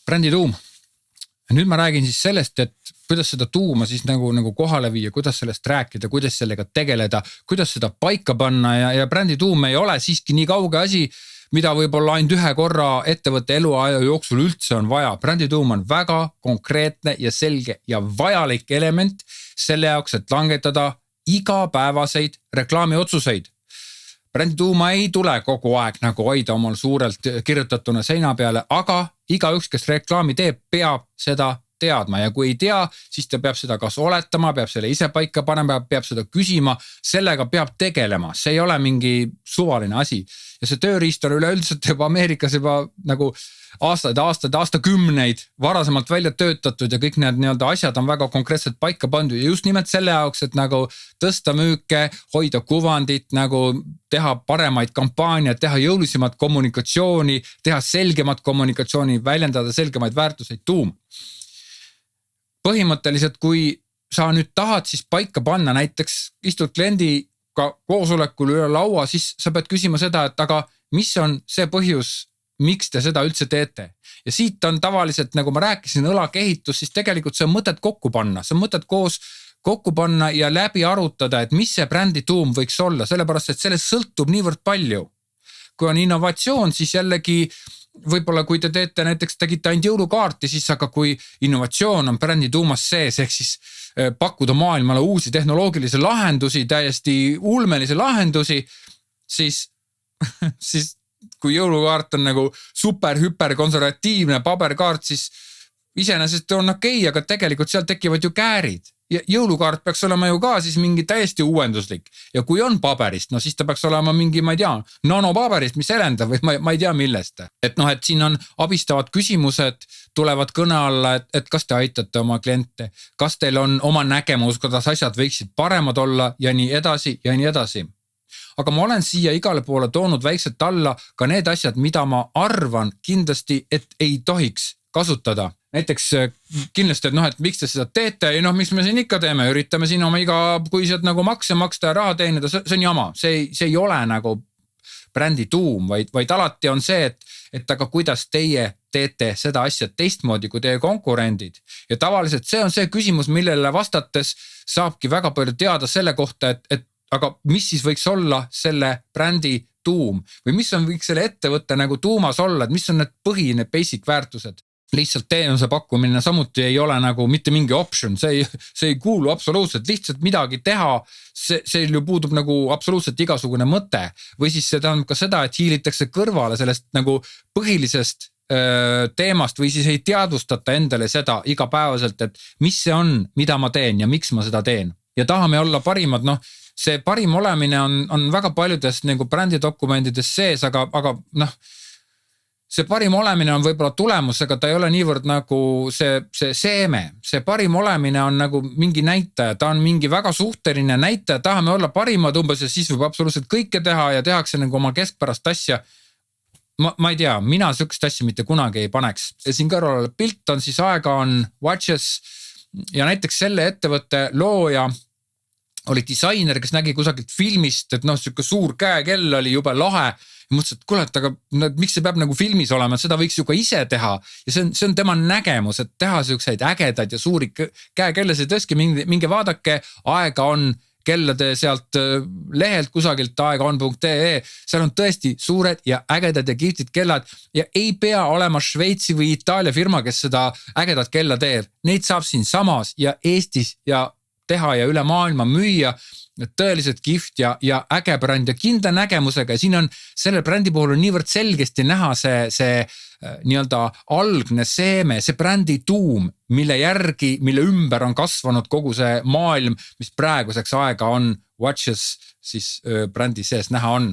brändi tuum. Nüüd ma räägin siis sellest, et kuidas seda tuuma siis nagu kohale viia, kuidas sellest rääkida, kuidas sellega tegeleda, kuidas seda paika panna ja brändi tuum ei ole siiski nii kauge asi, mida võib-olla ainult ühe korra ettevõtte eluaja jooksul üldse on vaja. Brändi tuum on väga konkreetne ja selge ja vajalik element selle jaoks, et langetada igapäevaseid reklaamiotsuseid. Brändi tuuma ei tule kogu aeg nagu hoida omal suurelt kirjutatuna seina peale, aga igaüks, kes reklaami teeb, peab seda teadma ja kui ei tea, siis ta peab seda kas oletama, peab selle ise paika panema, peab seda küsima, sellega peab tegelema. See ei ole mingi suvaline asi. Ja see tööriist on üleüldiselt juba Ameerikas juba nagu aastakümneid varasemalt välja töötatud ja kõik need nii-öelda asjad on väga konkreetselt paika pandud ja just nimelt selle jaoks, et nagu tõsta müüke, hoida kuvandit, nagu teha paremaid kampaaniad, teha jõulisemat kommunikatsiooni, teha selgemat kommunikatsiooni, väljendada selgemaid väärtuseid tuum. Põhimõtteliselt, kui sa nüüd tahad siis paika panna, näiteks istud kliendiga koosolekul üle laua, siis sa pead küsima seda, et aga mis on see põhjus, miks te seda üldse teete. Ja siit on tavaliselt, nagu ma rääkisin, õlakehitus, siis tegelikult see on mõtet kokku panna. See on mõtet koos kokku panna ja läbi arutada, et mis see brändi tuum võiks olla, sellepärast, et sellest sõltub niivõrd palju. Kui on innovatsioon, siis jällegi võib-olla kui te teete näiteks tegite ainult jõulukaarti, siis aga kui innovatsioon on brändi tuumas sees, ehk siis pakkuda maailmale uusi tehnoloogilisi lahendusi, täiesti ulmelisi lahendusi, siis kui jõulukaart on nagu super-hüper konservatiivne paberkaart, siis iseenesest on okei, aga tegelikult seal tekivad ju käärid. Ja jõulukaart peaks olema ju ka siis mingi täiesti uuenduslik. Ja kui on paberist, no siis ta peaks olema mingi, ma ei tea, nanopaberist, mis elendab või ma ei tea millest. Et siin on abistavad küsimused, tulevad kõne alla, et kas te aitate oma kliente, kas teil on oma nägemus, kuidas asjad võiksid paremad olla ja nii edasi ja nii edasi. Aga ma olen siia igale poole toonud väikselt alla ka need asjad, mida ma arvan kindlasti, et ei tohiks kasutada. Näiteks kindlasti, et miks te seda teete ja miks me siin ikka teeme, üritame siin oma igakuiselt nagu makse maksta ja raha teenida, see on jama, see ei ole nagu brändi tuum, vaid alati on see, et aga kuidas teie teete seda asja teistmoodi kui teie konkurendid. Ja tavaliselt see on see küsimus, millele vastates saabki väga palju teada selle kohta, et aga mis siis võiks olla selle brändi tuum või mis on võiks selle ettevõtte nagu tuumas olla, et mis on need põhine basic väärtused. Lihtsalt teenuse pakkumine samuti ei ole nagu mitte mingi option, see ei kuulu absoluutselt, lihtsalt midagi teha, see ju puudub nagu absoluutselt igasugune mõte või siis see tähendab ka seda, et hiilitakse kõrvale sellest nagu põhilisest teemast või siis ei teadvustata endale seda igapäevaselt, et mis see on, mida ma teen ja miks ma seda teen ja tahame olla parimad, see parim olemine on väga paljudes nagu brändidokumentides sees, aga see parim olemine on võib-olla tulemus, aga ta ei ole niivõrd nagu see seeme. See parim olemine on nagu mingi näitaja, ta on mingi väga suhteline näitaja, tahame olla parimad umbes ja siis võib absoluutselt kõike teha ja tehakse nagu oma keskpärast asja. Ma ei tea, mina sükest asja mitte kunagi ei paneks. Ja siin kõrval pilt on siis aega on Watches ja näiteks selle ettevõtte looja oli disainer, kes nägi kusagilt filmist, et siuke suur käekell oli jube lahe. Ja mõtlesin, et kuule, aga miks see peab nagu filmis olema, et seda võiks ju ka ise teha. Ja see on tema nägemus, et teha selliseid ägedaid ja suuri käekellasid tõesti mingi vaadake, aega on kellade sealt lehelt kusagilt aegaon.ee. Seal on tõesti suured ja ägedad ja kihvtid kellad ja ei pea olema Šveitsi või Itaalia firma, kes seda ägedat kella teeb. Neid saab siin samas ja Eestis ja teha ja üle maailma müüa. Tõeliselt kihvt ja äge bränd ja kindla nägemusega ja siin on selle brändi puhul on niivõrd selgesti näha see nii-öelda algne seeme, see brändi tuum, mille ümber on kasvanud kogu see maailm, mis praeguseks aega on Watches siis brändi sees näha on.